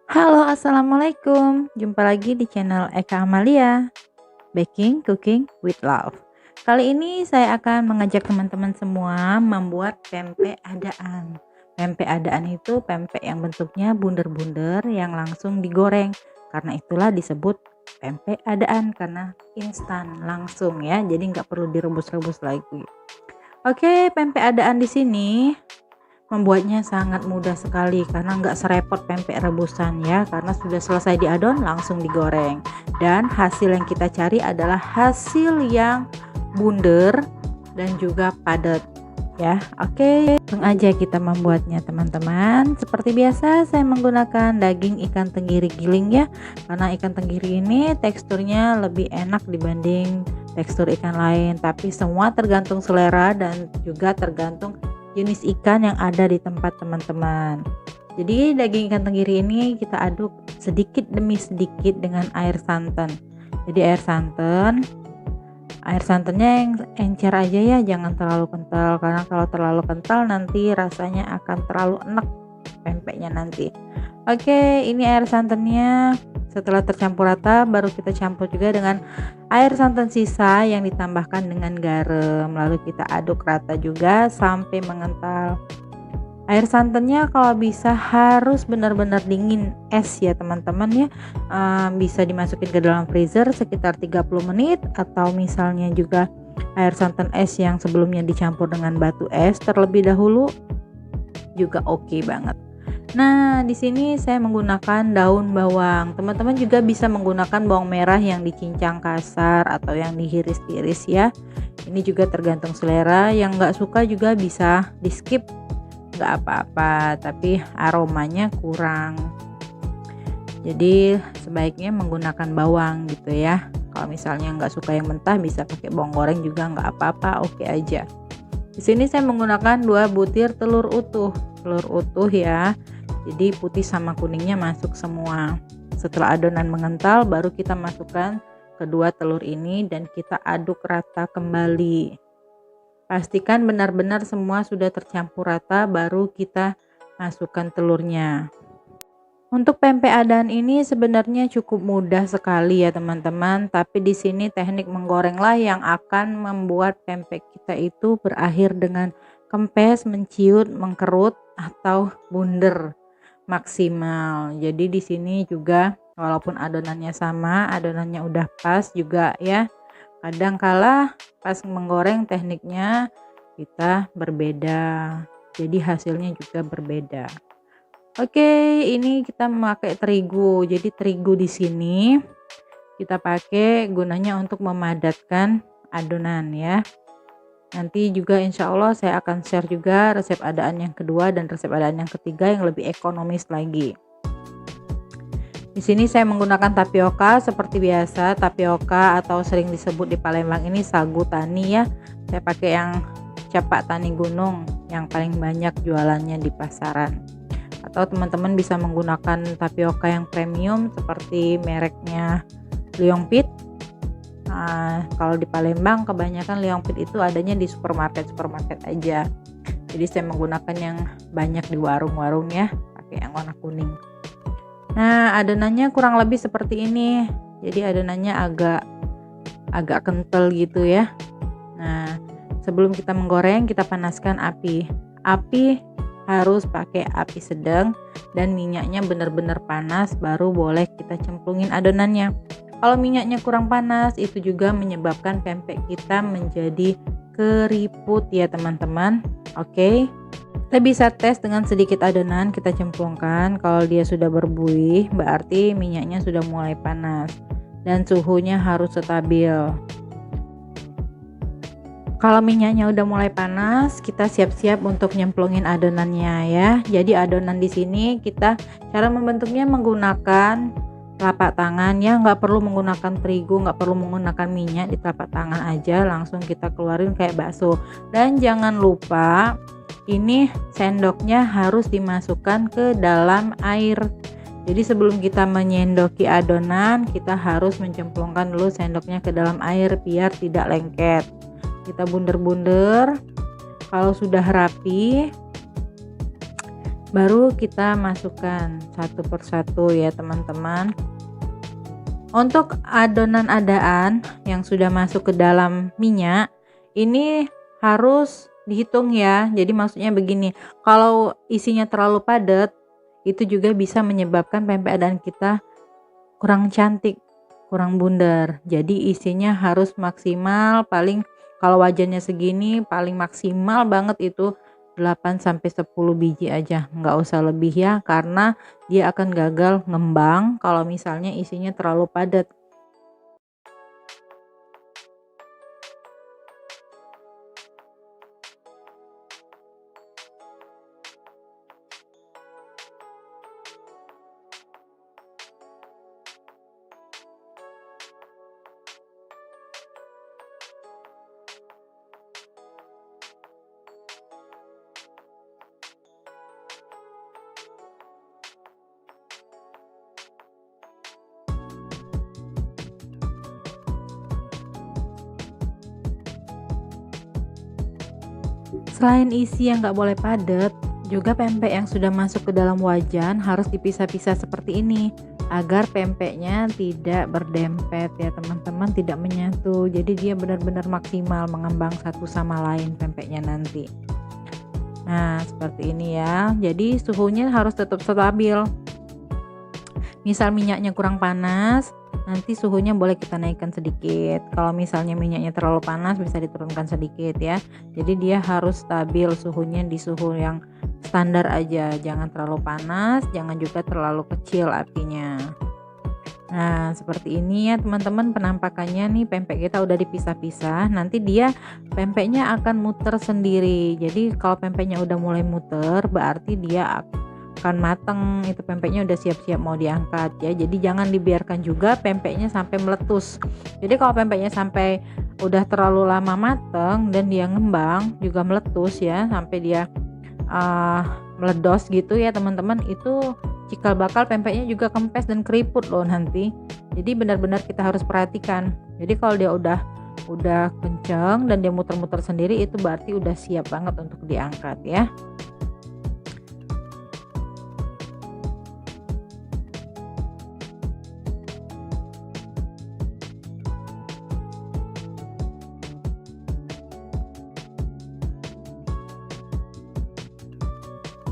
Halo, assalamualaikum. Jumpa lagi di channel Eka Amalia, Baking Cooking with Love. Kali ini saya akan mengajak teman-teman semua membuat pempek adaan. Pempek adaan itu pempek yang bentuknya bunder-bunder yang langsung digoreng. Karena itulah disebut pempek adaan karena instan langsung ya. Jadi nggak perlu direbus-rebus lagi. Oke, pempek adaan di sini membuatnya sangat mudah sekali karena nggak serepot pempek rebusan ya, karena sudah selesai diadon langsung digoreng, dan hasil yang kita cari adalah hasil yang bunder dan juga padat ya. Oke, langsung aja kita membuatnya teman-teman. Seperti biasa saya menggunakan daging ikan tenggiri giling ya, karena ikan tenggiri ini teksturnya lebih enak dibanding tekstur ikan lain, tapi semua tergantung selera dan juga tergantung jenis ikan yang ada di tempat teman-teman. Jadi daging ikan tenggiri ini kita aduk sedikit demi sedikit dengan air santan. Jadi air santannya yang encer aja ya, jangan terlalu kental, karena kalau terlalu kental nanti rasanya akan terlalu enak pempeknya nanti. Oke, ini air santannya. Setelah tercampur rata baru kita campur juga dengan air santan sisa yang ditambahkan dengan garam, lalu kita aduk rata juga sampai mengental. Air santannya kalau bisa harus benar-benar dingin es ya teman-teman ya. Bisa dimasukin ke dalam freezer sekitar 30 menit, atau misalnya juga air santan es yang sebelumnya dicampur dengan batu es terlebih dahulu juga oke banget. Nah, di sini saya menggunakan daun bawang. Teman-teman juga bisa menggunakan bawang merah yang dicincang kasar atau yang dihiris-iris ya. Ini juga tergantung selera. Yang nggak suka juga bisa di skip, nggak apa-apa. Tapi aromanya kurang. Jadi sebaiknya menggunakan bawang gitu ya. Kalau misalnya nggak suka yang mentah bisa pakai bawang goreng juga nggak apa-apa, oke aja. Di sini saya menggunakan 2 butir telur utuh ya. Jadi putih sama kuningnya masuk semua. Setelah adonan mengental baru kita masukkan kedua telur ini dan kita aduk rata kembali. Pastikan benar-benar semua sudah tercampur rata baru kita masukkan telurnya. Untuk pempek adaan ini sebenarnya cukup mudah sekali ya teman-teman, tapi di sini teknik menggorenglah yang akan membuat pempek kita itu berakhir dengan kempes, menciut, mengkerut atau bunder maksimal. Jadi di sini juga walaupun adonannya sama, adonannya udah pas juga ya, kadang kala pas menggoreng tekniknya kita berbeda, jadi hasilnya juga berbeda. Oke, ini kita memakai terigu. Jadi terigu di sini kita pakai gunanya untuk memadatkan adonan ya. Nanti juga insya Allah saya akan share juga resep adaan yang kedua dan resep adaan yang ketiga yang lebih ekonomis lagi. Di sini saya menggunakan tapioka seperti biasa, tapioka atau sering disebut di Palembang ini sagu tani ya. Saya pakai yang capak tani gunung yang paling banyak jualannya di pasaran. Atau teman-teman bisa menggunakan tapioka yang premium seperti mereknya Leongpit. Kalau di Palembang kebanyakan Leongpit itu adanya di supermarket aja. Jadi saya menggunakan yang banyak di warung-warung ya, pakai yang warna kuning. Nah, adonannya kurang lebih seperti ini. Jadi adonannya agak kental gitu ya. Nah, sebelum kita menggoreng kita panaskan api. Api harus pakai api sedang dan minyaknya benar-benar panas baru boleh kita cemplungin adonannya. Kalau minyaknya kurang panas itu juga menyebabkan pempek kita menjadi keriput ya teman-teman. Oke. Kita bisa tes dengan sedikit adonan kita cemplungkan. Kalau dia sudah berbuih berarti minyaknya sudah mulai panas dan suhunya harus stabil. Kalau minyaknya udah mulai panas, kita siap-siap untuk nyemplungin adonannya ya. Jadi adonan di sini kita cara membentuknya menggunakan telapak tangan ya, nggak perlu menggunakan terigu, nggak perlu menggunakan minyak, di telapak tangan aja langsung kita keluarin kayak bakso. Dan jangan lupa ini sendoknya harus dimasukkan ke dalam air. Jadi sebelum kita menyendoki adonan kita harus mencemplungkan dulu sendoknya ke dalam air biar tidak lengket. Kita bunder-bunder. Kalau sudah rapi baru kita masukkan satu persatu ya teman-teman. Untuk adonan adaan yang sudah masuk ke dalam minyak ini harus dihitung ya. Jadi maksudnya begini, kalau isinya terlalu padat itu juga bisa menyebabkan pempek adaan kita kurang cantik, kurang bundar. Jadi isinya harus maksimal, paling kalau wajannya segini paling maksimal banget itu 8 sampai 10 biji aja, nggak usah lebih ya, karena dia akan gagal ngembang kalau misalnya isinya terlalu padat. Selain isi yang nggak boleh padat, juga pempek yang sudah masuk ke dalam wajan harus dipisah-pisah seperti ini agar pempeknya tidak berdempet ya teman-teman, tidak menyatu. Jadi dia benar-benar maksimal mengembang satu sama lain pempeknya nanti. Nah seperti ini ya, jadi suhunya harus tetap stabil. Misal minyaknya kurang panas, nanti suhunya boleh kita naikkan sedikit. Kalau misalnya minyaknya terlalu panas bisa diturunkan sedikit ya. Jadi dia harus stabil suhunya di suhu yang standar aja, jangan terlalu panas, jangan juga terlalu kecil apinya. Nah seperti ini ya teman-teman penampakannya nih, pempek kita udah dipisah-pisah. Nanti dia pempeknya akan muter sendiri. Jadi kalau pempeknya udah mulai muter berarti dia akan mateng, itu pempeknya udah siap-siap mau diangkat ya. Jadi jangan dibiarkan juga pempeknya sampai meletus. Jadi kalau pempeknya sampai udah terlalu lama mateng dan dia ngembang juga meletus ya, sampai dia meledos gitu ya teman-teman, itu cikal bakal pempeknya juga kempes dan keriput loh nanti. Jadi benar-benar kita harus perhatikan. Jadi kalau dia udah kenceng dan dia muter-muter sendiri, itu berarti udah siap banget untuk diangkat ya.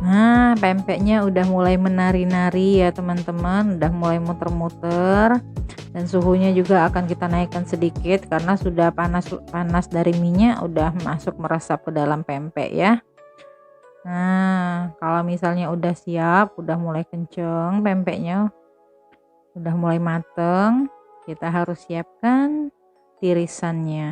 Nah pempeknya udah mulai menari-nari ya teman-teman, udah mulai muter-muter, dan suhunya juga akan kita naikkan sedikit karena sudah panas dari minyak udah masuk meresap ke dalam pempek ya. Nah kalau misalnya udah siap, udah mulai kenceng pempeknya, udah mulai mateng, kita harus siapkan tirisannya.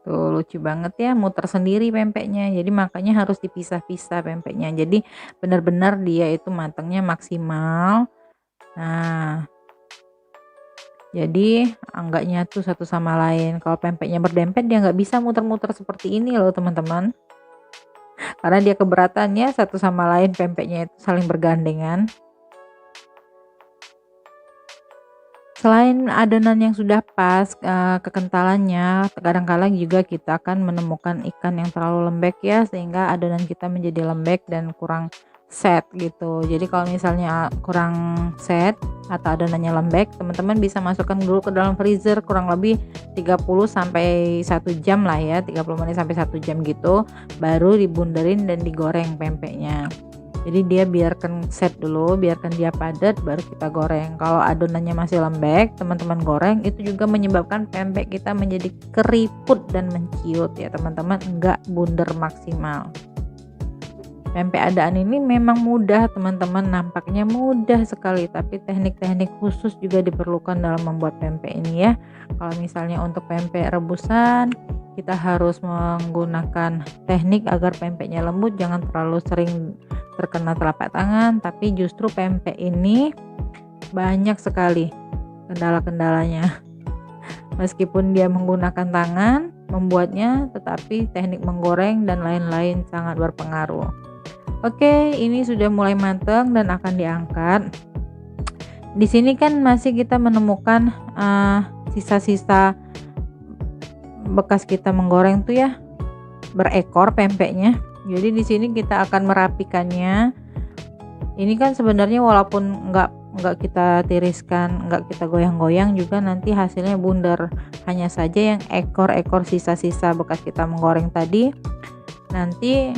Tuh lucu banget ya, muter sendiri pempeknya. Jadi makanya harus dipisah-pisah pempeknya. Jadi benar-benar dia itu matangnya maksimal. Nah, jadi nggak nyatu satu sama lain. Kalau pempeknya berdempet dia nggak bisa muter-muter seperti ini loh teman-teman. Karena dia keberatannya satu sama lain, pempeknya itu saling bergandengan. Selain adonan yang sudah pas kekentalannya, kadang-kadang juga kita akan menemukan ikan yang terlalu lembek ya, sehingga adonan kita menjadi lembek dan kurang set gitu. Jadi kalau misalnya kurang set atau adonannya lembek, teman-teman bisa masukkan dulu ke dalam freezer kurang lebih 30 sampai 1 jam lah ya, 30 menit sampai 1 jam gitu, baru dibunderin dan digoreng pempeknya. Jadi dia biarkan set dulu, biarkan dia padat, baru kita goreng. Kalau adonannya masih lembek, teman-teman goreng, itu juga menyebabkan pempek kita menjadi keriput dan menciut ya teman-teman, enggak bundar maksimal. Pempek adaan ini memang mudah teman-teman, nampaknya mudah sekali, tapi teknik-teknik khusus juga diperlukan dalam membuat pempek ini ya. Kalau misalnya untuk pempek rebusan, kita harus menggunakan teknik agar pempeknya lembut, jangan terlalu sering terkena telapak tangan. Tapi justru pempek ini banyak sekali kendala-kendalanya. Meskipun dia menggunakan tangan membuatnya, tetapi teknik menggoreng dan lain-lain sangat berpengaruh. Oke, ini sudah mulai matang dan akan diangkat. Di sini kan masih kita menemukan sisa-sisa bekas kita menggoreng tuh ya berekor pempeknya. Jadi di sini kita akan merapikannya. Ini kan sebenarnya walaupun nggak kita tiriskan, nggak kita goyang-goyang juga nanti hasilnya bundar. Hanya saja yang ekor-ekor sisa-sisa bekas kita menggoreng tadi nanti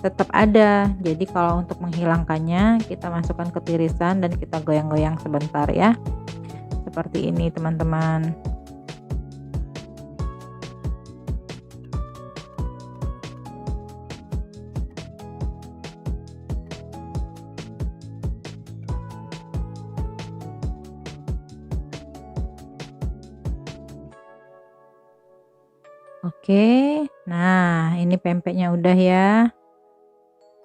tetap ada. Jadi kalau untuk menghilangkannya kita masukkan ke tirisan dan kita goyang-goyang sebentar ya. Seperti ini teman-teman. Oke, nah ini pempeknya udah ya.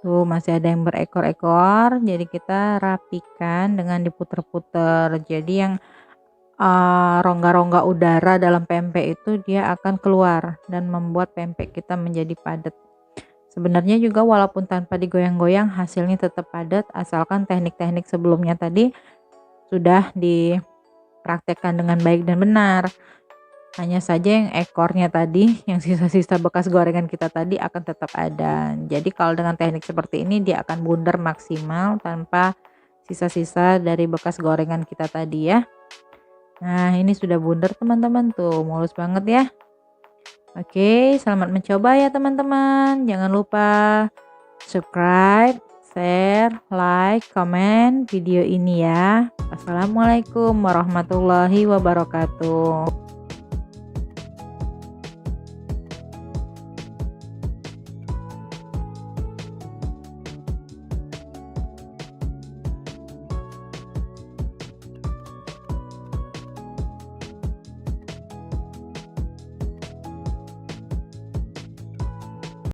Tuh masih ada yang berekor-ekor, jadi kita rapikan dengan diputer-puter. Jadi yang rongga-rongga udara dalam pempek itu dia akan keluar dan membuat pempek kita menjadi padat. Sebenarnya juga walaupun tanpa digoyang-goyang hasilnya tetap padat, asalkan teknik-teknik sebelumnya tadi sudah dipraktekkan dengan baik dan benar. Hanya saja yang ekornya tadi, yang sisa-sisa bekas gorengan kita tadi akan tetap ada. Jadi kalau dengan teknik seperti ini dia akan bundar maksimal tanpa sisa-sisa dari bekas gorengan kita tadi ya. Nah ini sudah bundar teman-teman, tuh mulus banget ya. Oke, selamat mencoba ya teman-teman. Jangan lupa subscribe, share, like, komen video ini ya. Wassalamualaikum warahmatullahi wabarakatuh.